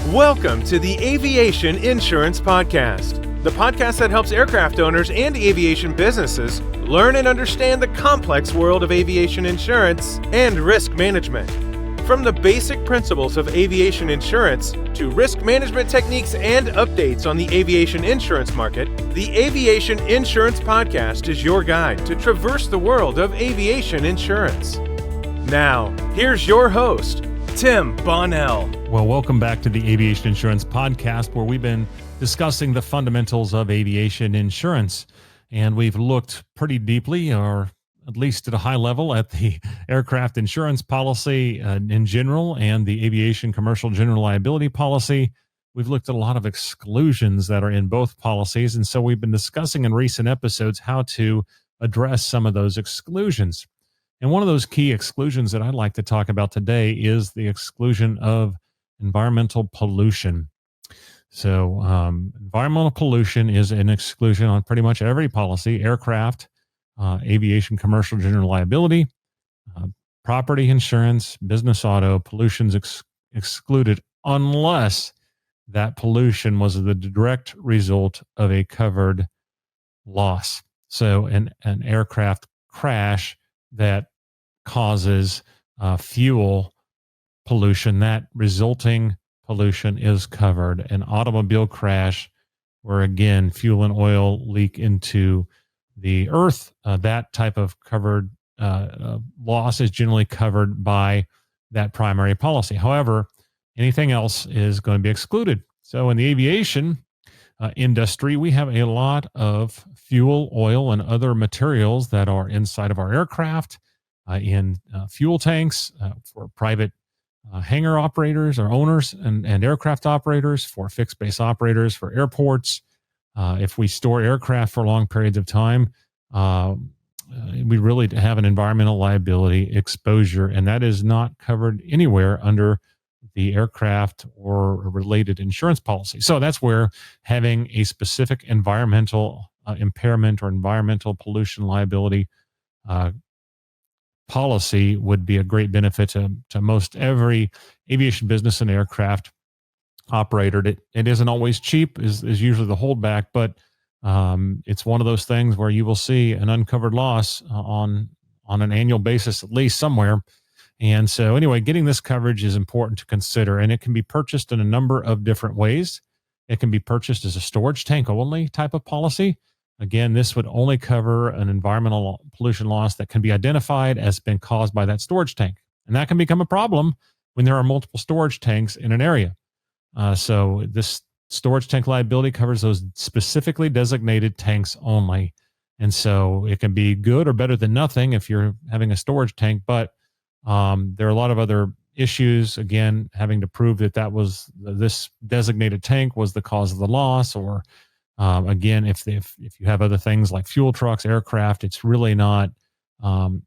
Welcome to the Aviation Insurance Podcast, the podcast that helps aircraft owners and aviation businesses learn and understand the complex world of aviation insurance and risk management. From the basic principles of aviation insurance to risk management techniques and updates on the aviation insurance market, the Aviation Insurance Podcast is your guide to traverse the world of aviation insurance. Now, here's your host, Tim Bonnell. Well, welcome back to the Aviation Insurance Podcast, where we've been discussing the fundamentals of aviation insurance. And we've looked pretty deeply, or at least at a high level, at the aircraft insurance policy in general and the aviation commercial general liability policy. We've looked at a lot of exclusions that are in both policies. And so we've been discussing in recent episodes how to address some of those exclusions. And one of those key exclusions that I'd like to talk about today is the exclusion of environmental pollution. So environmental pollution is an exclusion on pretty much every policy: aircraft, aviation commercial general liability, property insurance, business auto. Pollution's excluded unless that pollution was the direct result of a covered loss. So an aircraft crash that causes fuel pollution, that resulting pollution is covered. An automobile crash where, again, fuel and oil leak into the earth, that type of covered loss is generally covered by that primary policy. However, anything else is going to be excluded. So in the aviation industry, we have a lot of fuel, oil, and other materials that are inside of our aircraft, in fuel tanks for private hangar operators or owners and aircraft operators, for fixed base operators, for airports. If we store aircraft for long periods of time, we really have an environmental liability exposure, and that is not covered anywhere under the aircraft or related insurance policy. So that's where having a specific environmental impairment or environmental pollution liability policy would be a great benefit to most every aviation business and aircraft operator. It isn't always cheap, is usually the holdback, but it's one of those things where you will see an uncovered loss on an annual basis, at least somewhere. And so anyway, getting this coverage is important to consider, and it can be purchased in a number of different ways. It can be purchased as a storage tank only type of policy. Again, this would only cover an environmental pollution loss that can be identified as been caused by that storage tank. And that can become a problem when there are multiple storage tanks in an area. So this storage tank liability covers those specifically designated tanks only. And so it can be good or better than nothing if you're having a storage tank, but there are a lot of other issues, again, having to prove that this designated tank was the cause of the loss, or again, if you have other things like fuel trucks, aircraft, it's really not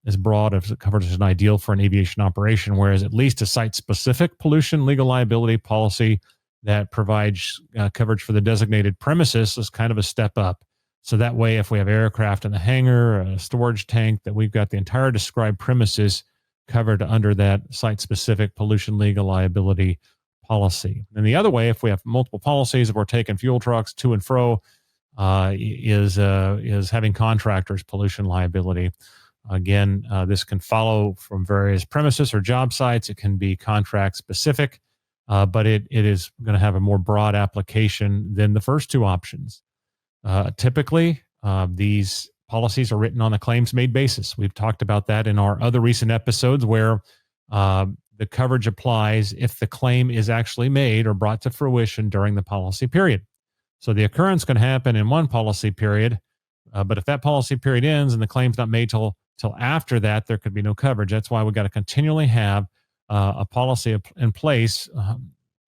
as broad as it covers as an ideal for an aviation operation, whereas at least a site-specific pollution legal liability policy that provides coverage for the designated premises is kind of a step up. So that way, if we have aircraft in the hangar, a storage tank, that we've got the entire described premises covered under that site-specific pollution legal liability policy. And the other way, if we have multiple policies, if we're taking fuel trucks to and fro, is having contractors' pollution liability. Again, this can follow from various premises or job sites. It can be contract specific, but it is going to have a more broad application than the first two options. Typically, these policies are written on a claims-made basis. We've talked about that in our other recent episodes, where the coverage applies if the claim is actually made or brought to fruition during the policy period. So the occurrence can happen in one policy period, but if that policy period ends and the claim's not made till after that, there could be no coverage. That's why we've got to continually have a policy in place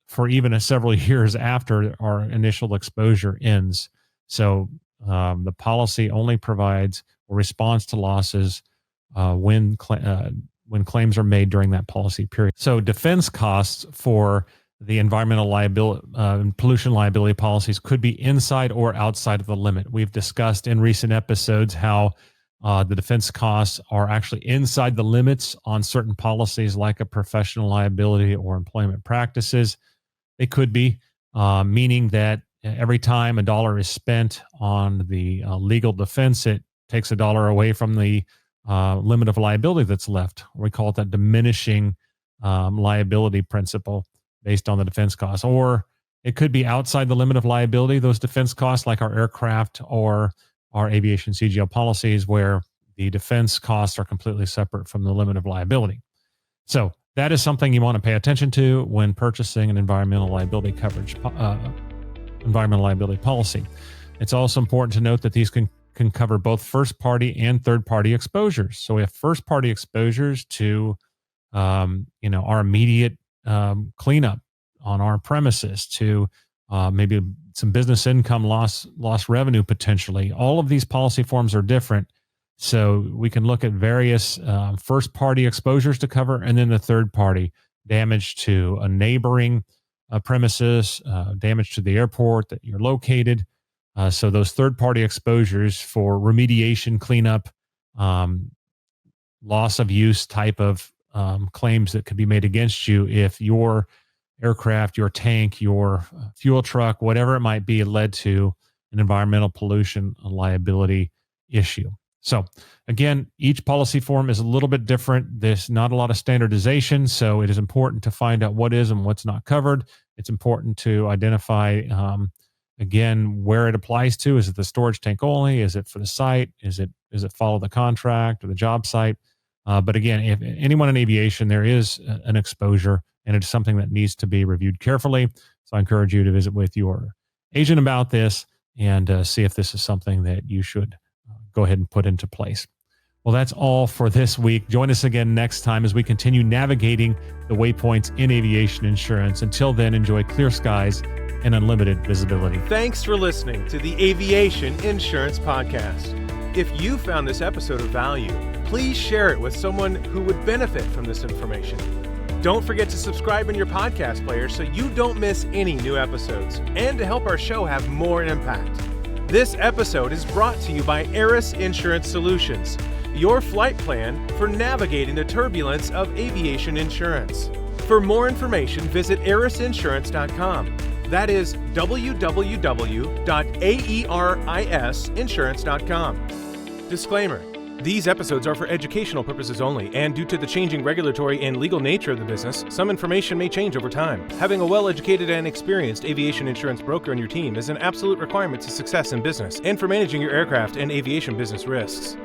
for even several years after our initial exposure ends. So the policy only provides a response to losses when claims are made during that policy period. So defense costs for the environmental liability, pollution liability policies could be inside or outside of the limit. We've discussed in recent episodes how the defense costs are actually inside the limits on certain policies like a professional liability or employment practices. They could be, meaning that every time $1 is spent on the legal defense, it takes $1 away from the limit of liability that's left. We call it that diminishing liability principle based on the defense costs. Or it could be outside the limit of liability, those defense costs, like our aircraft or our aviation CGL policies, where the defense costs are completely separate from the limit of liability. So that is something you want to pay attention to when purchasing an environmental liability coverage, environmental liability policy. It's also important to note that these can cover both first-party and third-party exposures. So we have first-party exposures to, our immediate cleanup on our premises, to maybe some business income lost revenue potentially. All of these policy forms are different. So we can look at various first-party exposures to cover, and then the third-party damage to a neighboring premises, damage to the airport that you're located. So those third-party exposures for remediation, cleanup, loss of use type of claims that could be made against you if your aircraft, your tank, your fuel truck, whatever it might be, led to an environmental pollution liability issue. So again, each policy form is a little bit different. There's not a lot of standardization, so it is important to find out what is and what's not covered. It's important to identify, again, where it applies to. Is it the storage tank only? Is it for the site? Is it follow the contract or the job site? But again, if anyone in aviation, there is an exposure, and it's something that needs to be reviewed carefully. So I encourage you to visit with your agent about this and see if this is something that you should go ahead and put into place. Well, that's all for this week. Join us again next time as we continue navigating the waypoints in aviation insurance. Until then, enjoy clear skies and unlimited visibility. Thanks for listening to the Aviation Insurance Podcast. If you found this episode of value, please share it with someone who would benefit from this information. Don't forget to subscribe in your podcast player so you don't miss any new episodes, and to help our show have more impact. This episode is brought to you by Aeris Insurance Solutions, your flight plan for navigating the turbulence of aviation insurance. For more information, visit aerosinsurance.com. That is www.aerisinsurance.com. Disclaimer: these episodes are for educational purposes only, and due to the changing regulatory and legal nature of the business, some information may change over time. Having a well-educated and experienced aviation insurance broker on your team is an absolute requirement to success in business and for managing your aircraft and aviation business risks.